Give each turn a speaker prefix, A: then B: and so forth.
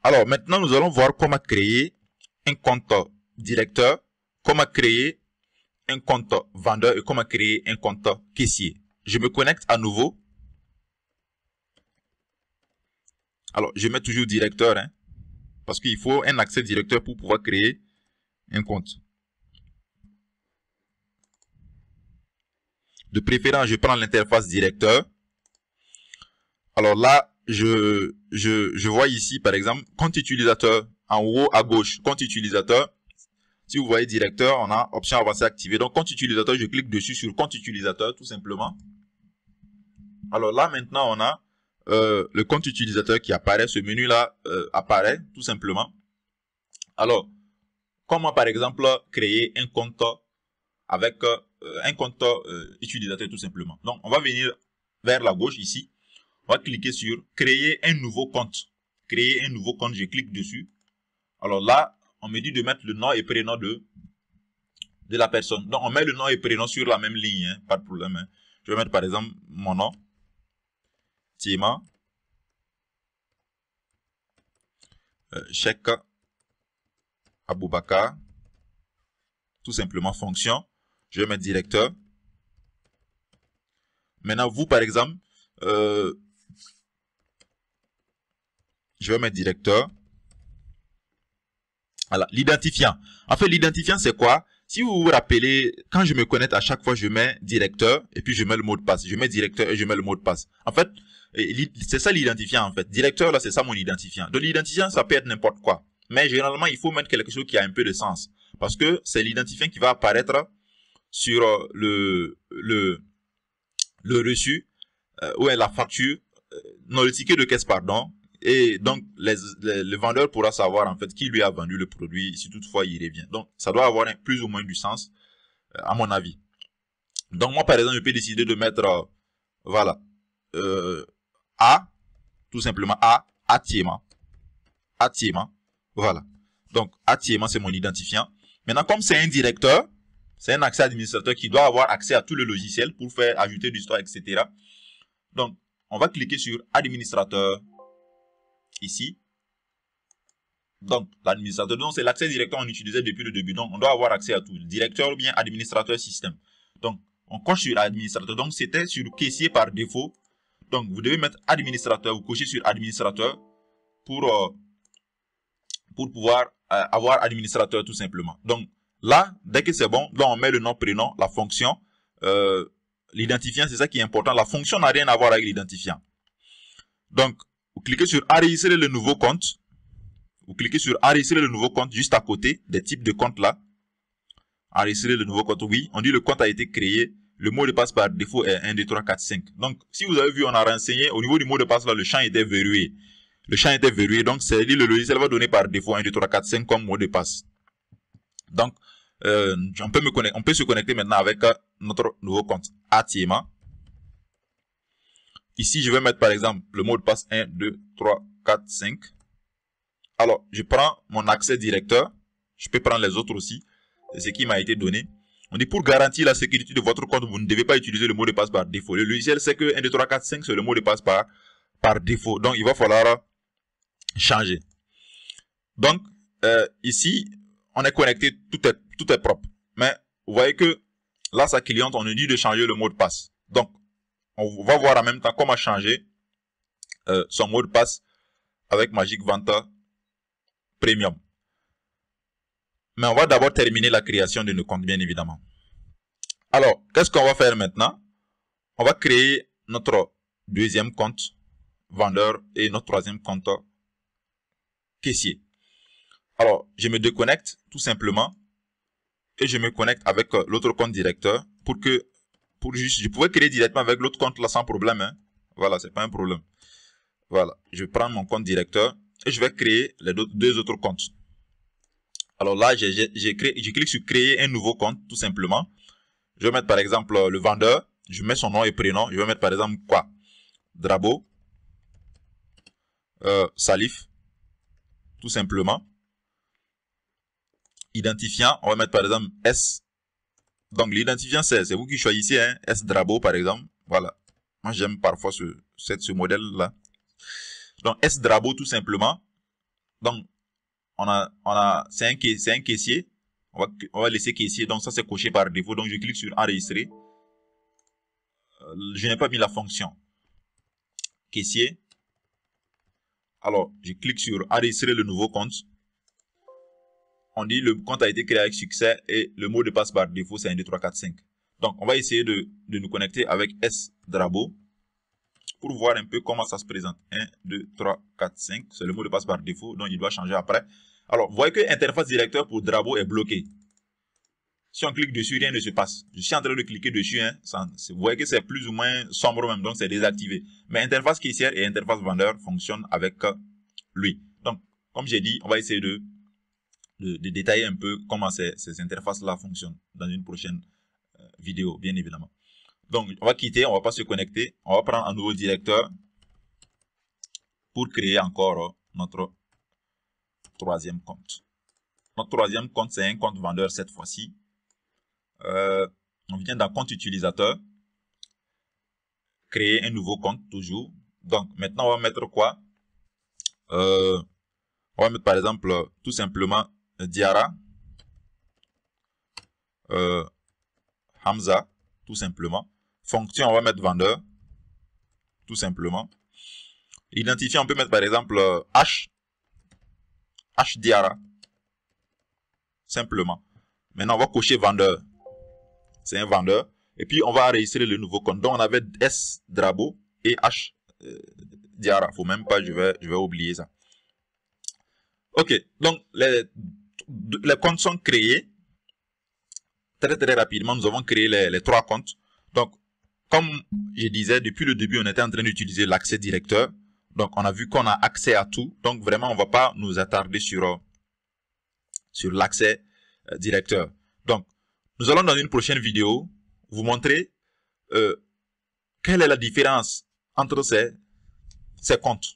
A: Alors, maintenant, nous allons voir comment créer un compte directeur, comment créer un compte vendeur et comment créer un compte caissier. Je me connecte à nouveau. Alors, je mets toujours directeur, hein, parce qu'il faut un accès directeur pour pouvoir créer un compte. De préférence, je prends l'interface directeur. Alors là, je vois ici, par exemple, compte utilisateur. En haut à gauche, compte utilisateur. Si vous voyez directeur, on a option avancée activée. Donc, compte utilisateur, je clique dessus sur compte utilisateur, tout simplement. Alors là, maintenant, on a le compte utilisateur qui apparaît. Ce menu-là apparaît, tout simplement. Alors, comment, par exemple, créer un compte avec un compte utilisateur, tout simplement. Donc, on va venir vers la gauche ici. On va cliquer sur créer un nouveau compte. Créer un nouveau compte, je clique dessus. Alors là, on me dit de mettre le nom et prénom de la personne. Donc, on met le nom et prénom sur la même ligne, hein, pas de problème. Hein. Je vais mettre par exemple mon nom, Thiema, Cheikh Aboubakar, tout simplement fonction. Je vais mettre directeur. Maintenant, vous par exemple, je vais mettre directeur. Alors, l'identifiant. En fait, l'identifiant, c'est quoi? Si vous vous rappelez, quand je me connecte, à chaque fois, je mets directeur et puis je mets le mot de passe. Je mets directeur et je mets le mot de passe. En fait, c'est ça l'identifiant, en fait. Directeur, là, c'est ça mon identifiant. Donc, l'identifiant, ça peut être n'importe quoi. Mais généralement, il faut mettre quelque chose qui a un peu de sens. Parce que c'est l'identifiant qui va apparaître sur le reçu, ou la facture, non, le ticket de caisse, pardon. Et donc, le vendeur pourra savoir en fait qui lui a vendu le produit si toutefois il revient. Donc, ça doit avoir plus ou moins du sens, à mon avis. Donc, moi, par exemple, je peux décider de mettre, voilà, A, tout simplement A Thiema. A Thiema, voilà. Donc, A Thiema, c'est mon identifiant. Maintenant, comme c'est un directeur, c'est un accès administrateur qui doit avoir accès à tout le logiciel pour faire ajouter du stock, etc. Donc, on va cliquer sur administrateur ici. Donc, l'administrateur, c'est l'accès directeur qu'on utilisait depuis le début. Donc, on doit avoir accès à tout. Directeur ou bien administrateur système. Donc, on coche sur administrateur. Donc, c'était sur caissier par défaut. Donc, vous devez mettre administrateur. Vous cochez sur administrateur pour pouvoir avoir administrateur tout simplement. Donc, là, dès que c'est bon, là, on met le nom, prénom, la fonction. L'identifiant, c'est ça qui est important. La fonction n'a rien à voir avec l'identifiant. Donc, vous cliquez sur enregistrer le nouveau compte. Vous cliquez sur enregistrer le nouveau compte juste à côté des types de comptes là. Enregistrer le nouveau compte. Oui, on dit le compte a été créé. Le mot de passe par défaut est 1, 2, 3, 4, 5. Donc, si vous avez vu, on a renseigné au niveau du mot de passe là, le champ était verrouillé. Le champ était verrouillé. Donc, c'est dit le logiciel va donner par défaut 1, 2, 3, 4, 5 comme mot de passe. Donc, on peut se connecter maintenant avec notre nouveau compte Thiema. Ici, je vais mettre par exemple le mot de passe 1, 2, 3, 4, 5. Alors, je prends mon accès directeur. Je peux prendre les autres aussi. C'est ce qui m'a été donné. On dit pour garantir la sécurité de votre compte, vous ne devez pas utiliser le mot de passe par défaut. Le logiciel sait que 1, 2, 3, 4, 5, c'est le mot de passe par défaut. Donc, il va falloir changer. Donc, ici, on est connecté, tout est propre. Mais, vous voyez que là, sa cliente, on nous dit de changer le mot de passe. Donc, on va voir en même temps comment changer son mot de passe avec Magic Vanta Premium. Mais on va d'abord terminer la création de nos comptes, bien évidemment. Alors, qu'est-ce qu'on va faire maintenant? On va créer notre deuxième compte vendeur et notre troisième compte caissier. Alors, je me déconnecte tout simplement et je me connecte avec l'autre compte directeur je pouvais créer directement avec l'autre compte là sans problème. Hein. Voilà, c'est pas un problème. Voilà, je prends mon compte directeur et je vais créer les deux autres comptes. Alors là, je clique sur créer un nouveau compte, tout simplement. Je vais mettre par exemple le vendeur. Je mets son nom et prénom. Je vais mettre par exemple quoi? Drabo. Salif. Tout simplement. Identifiant. On va mettre par exemple S. Donc l'identifiant, c'est vous qui choisissez. Hein, S Drabo par exemple. Voilà. Moi, j'aime parfois ce modèle-là. Donc S Drabo tout simplement. Donc, c'est un caissier. On va laisser caissier. Donc, ça, c'est coché par défaut. Donc, je clique sur enregistrer. Je n'ai pas mis la fonction caissier. Alors, je clique sur enregistrer le nouveau compte. On dit le compte a été créé avec succès et le mot de passe par défaut, c'est 1, 2, 3, 4, 5. Donc, on va essayer de nous connecter avec S-Drabo pour voir un peu comment ça se présente. 1, 2, 3, 4, 5. C'est le mot de passe par défaut, donc il doit changer après. Alors, vous voyez que l'interface directeur pour Drabo est bloquée. Si on clique dessus, rien ne se passe. Je suis en train de cliquer dessus. Hein, vous voyez que c'est plus ou moins sombre même, donc c'est désactivé. Mais interface caissière et interface vendeur fonctionnent avec lui. Donc, comme j'ai dit, on va essayer de détailler un peu comment ces interfaces-là fonctionnent dans une prochaine vidéo, bien évidemment. Donc, on va quitter, on ne va pas se connecter. On va prendre un nouveau directeur pour créer encore notre troisième compte. Notre troisième compte, c'est un compte vendeur cette fois-ci. On vient dans compte utilisateur, créer un nouveau compte toujours. Donc maintenant on va mettre quoi? On va mettre par exemple tout simplement Diara, Hamza, tout simplement. Fonction, on va mettre vendeur, tout simplement. Identifiant, on peut mettre par exemple H Diara, simplement. Maintenant on va cocher vendeur. C'est un vendeur. Et puis, on va enregistrer le nouveau compte. Donc, on avait S Drabo et H Diara. Faut même pas, je vais oublier ça. Ok. Donc, les comptes sont créés. Très, très rapidement, nous avons créé les 3 comptes. Donc, comme je disais, depuis le début, on était en train d'utiliser l'accès directeur. Donc, on a vu qu'on a accès à tout. Donc, vraiment, on va pas nous attarder sur l'accès directeur. Donc, nous allons dans une prochaine vidéo vous montrer quelle est la différence entre ces comptes.